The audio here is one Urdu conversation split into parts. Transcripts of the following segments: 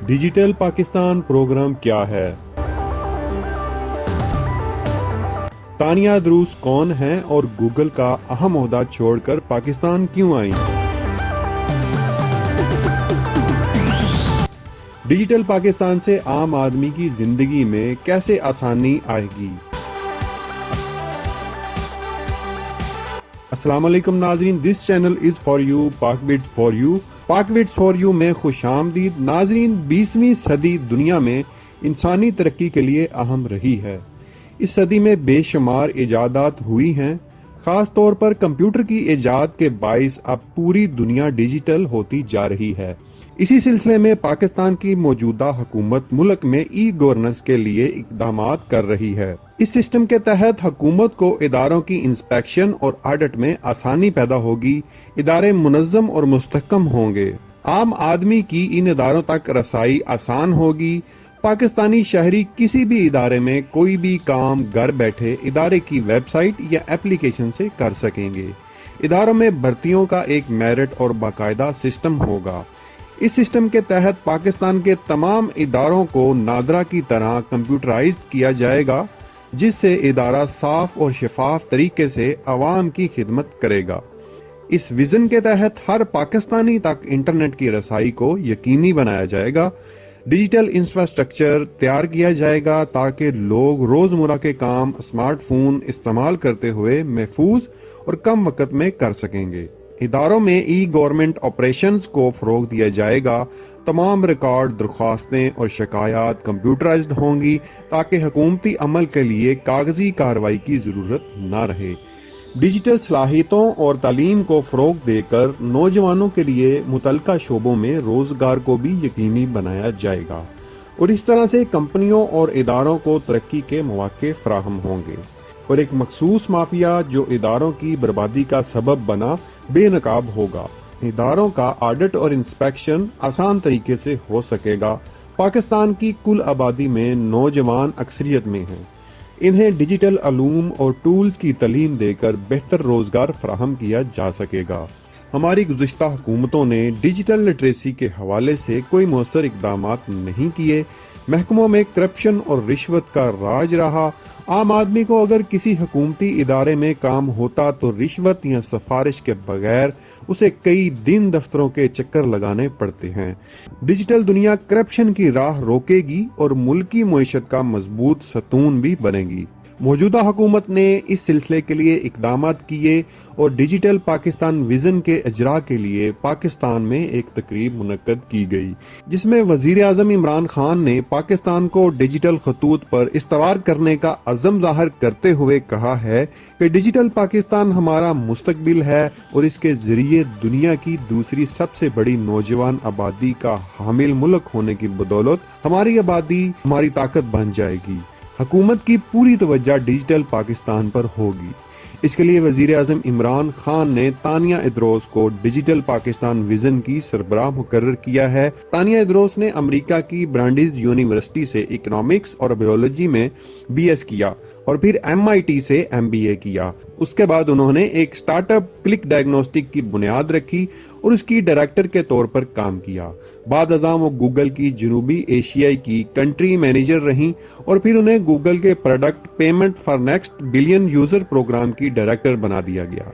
ڈیجیٹل پاکستان پروگرام کیا ہے؟ تانیہ دروس کون ہیں اور گوگل کا اہم عہدہ چھوڑ کر پاکستان کیوں آئیں؟ ڈیجیٹل پاکستان سے عام آدمی کی زندگی میں کیسے آسانی آئے گی؟ السلام علیکم ناظرین، this channel is for you, پاک بٹس فار یو۔ پاک بٹس فار یو میں خوش آمدید۔ ناظرین، 20ویں صدی دنیا میں انسانی ترقی کے لیے اہم رہی ہے۔ اس صدی میں بے شمار ایجادات ہوئی ہیں، خاص طور پر کمپیوٹر کی ایجاد کے باعث اب پوری دنیا ڈیجیٹل ہوتی جا رہی ہے۔ اسی سلسلے میں پاکستان کی موجودہ حکومت ملک میں ای گورننس کے لیے اقدامات کر رہی ہے۔ اس سسٹم کے تحت حکومت کو اداروں کی انسپیکشن اور آڈٹ میں آسانی پیدا ہوگی، ادارے منظم اور مستحکم ہوں گے، عام آدمی کی ان اداروں تک رسائی آسان ہوگی۔ پاکستانی شہری کسی بھی ادارے میں کوئی بھی کام گھر بیٹھے ادارے کی ویب سائٹ یا ایپلیکیشن سے کر سکیں گے۔ اداروں میں بھرتیوں کا ایک میرٹ اور باقاعدہ سسٹم ہوگا۔ اس سسٹم کے تحت پاکستان کے تمام اداروں کو نادرا کی طرح کمپیوٹرائزڈ کیا جائے گا، جس سے ادارہ صاف اور شفاف طریقے سے عوام کی خدمت کرے گا۔ اس ویژن کے تحت ہر پاکستانی تک انٹرنیٹ کی رسائی کو یقینی بنایا جائے گا۔ ڈیجیٹل انفراسٹرکچر تیار کیا جائے گا تاکہ لوگ روزمرہ کے کام اسمارٹ فون استعمال کرتے ہوئے محفوظ اور کم وقت میں کر سکیں گے۔ اداروں میں ای گورنمنٹ آپریشنز کو فروغ دیا جائے گا۔ تمام ریکارڈ، درخواستیں اور شکایات کمپیوٹرائزڈ ہوں گی تاکہ حکومتی عمل کے لیے کاغذی کارروائی کی ضرورت نہ رہے۔ ڈیجیٹل صلاحیتوں اور تعلیم کو فروغ دے کر نوجوانوں کے لیے متعلقہ شعبوں میں روزگار کو بھی یقینی بنایا جائے گا، اور اس طرح سے کمپنیوں اور اداروں کو ترقی کے مواقع فراہم ہوں گے، اور ایک مخصوص مافیا جو اداروں کی بربادی کا سبب بنا بے نقاب ہوگا۔ اداروں کا آڈٹ اور انسپیکشن آسان طریقے سے ہو سکے گا۔ پاکستان کی کل آبادی میں نوجوان اکثریت میں ہیں۔ انہیں ڈیجیٹل علوم اور ٹولز کی تعلیم دے کر بہتر روزگار فراہم کیا جا سکے گا۔ ہماری گزشتہ حکومتوں نے ڈیجیٹل لٹریسی کے حوالے سے کوئی مؤثر اقدامات نہیں کیے۔ محکموں میں کرپشن اور رشوت کا راج رہا۔ عام آدمی کو اگر کسی حکومتی ادارے میں کام ہوتا تو رشوت یا سفارش کے بغیر اسے کئی دن دفتروں کے چکر لگانے پڑتے ہیں۔ ڈیجیٹل دنیا کرپشن کی راہ روکے گی اور ملکی معیشت کا مضبوط ستون بھی بنے گی۔ موجودہ حکومت نے اس سلسلے کے لیے اقدامات کیے اور ڈیجیٹل پاکستان ویژن کے اجرا کے لیے پاکستان میں ایک تقریب منعقد کی گئی، جس میں وزیر اعظم عمران خان نے پاکستان کو ڈیجیٹل خطوط پر استوار کرنے کا عزم ظاہر کرتے ہوئے کہا ہے کہ ڈیجیٹل پاکستان ہمارا مستقبل ہے اور اس کے ذریعے دنیا کی دوسری سب سے بڑی نوجوان آبادی کا حامل ملک ہونے کی بدولت ہماری آبادی ہماری طاقت بن جائے گی۔ حکومت کی پوری توجہ ڈیجیٹل پاکستان پر ہوگی۔ اس کے لیے وزیر اعظم عمران خان نے تانیہ ادروس کو ڈیجیٹل پاکستان ویژن کی سربراہ مقرر کیا ہے۔ تانیہ ادروس نے امریکہ کی برانڈیز یونیورسٹی سے اکنامکس اور بائیولوجی میں BS کیا اور پھر MIT سے MBA کیا۔ اس کے بعد انہوں نے ایک سٹارٹ اپ کلک ڈائگنوسٹک کی بنیاد رکھی اور اس کی ڈائریکٹر کے طور پر کام کیا۔ بعد ازاں وہ گوگل کی جنوبی ایشیائی کی کنٹری مینیجر رہیں اور پھر انہیں گوگل کے product payment for next billion user program کی ڈائریکٹر بنا دیا گیا۔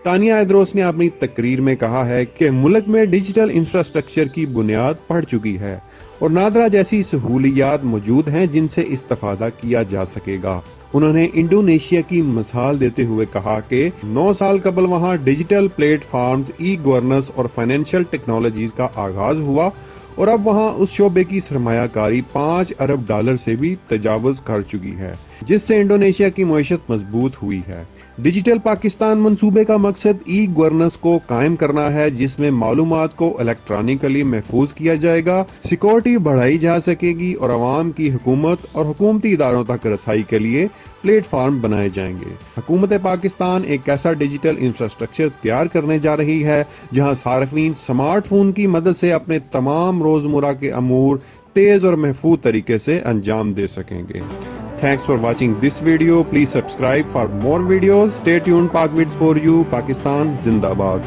تانیہ ادروس نے اپنی تقریر میں کہا ہے کہ ملک میں ڈیجیٹل انفراسٹرکچر کی بنیاد پڑ چکی ہے اور نادرا جیسی سہولیات موجود ہیں جن سے استفادہ کیا جا سکے گا۔ انہوں نے انڈونیشیا کی مثال دیتے ہوئے کہا کہ 9 سال قبل وہاں digital platforms, e governance اور فائنینشیل ٹیکنالوجیز کا آغاز ہوا اور اب وہاں اس شعبے کی سرمایہ کاری $5 ارب سے بھی تجاوز کر چکی ہے، جس سے انڈونیشیا کی معیشت مضبوط ہوئی ہے۔ ڈیجیٹل پاکستان منصوبے کا مقصد ای گورننس کو قائم کرنا ہے، جس میں معلومات کو الیکٹرانکلی محفوظ کیا جائے گا، سیکورٹی بڑھائی جا سکے گی اور عوام کی حکومت اور حکومتی اداروں تک رسائی کے لیے پلیٹ فارم بنائے جائیں گے۔ حکومت پاکستان ایک ایسا ڈیجیٹل انفراسٹرکچر تیار کرنے جا رہی ہے جہاں صارفین سمارٹ فون کی مدد سے اپنے تمام روزمرہ کے امور تیز اور محفوظ طریقے سے انجام دے سکیں گے۔ Thanks for watching this video. Please subscribe for more videos. Stay tuned. Pak Bits for you. Pakistan Zindabad.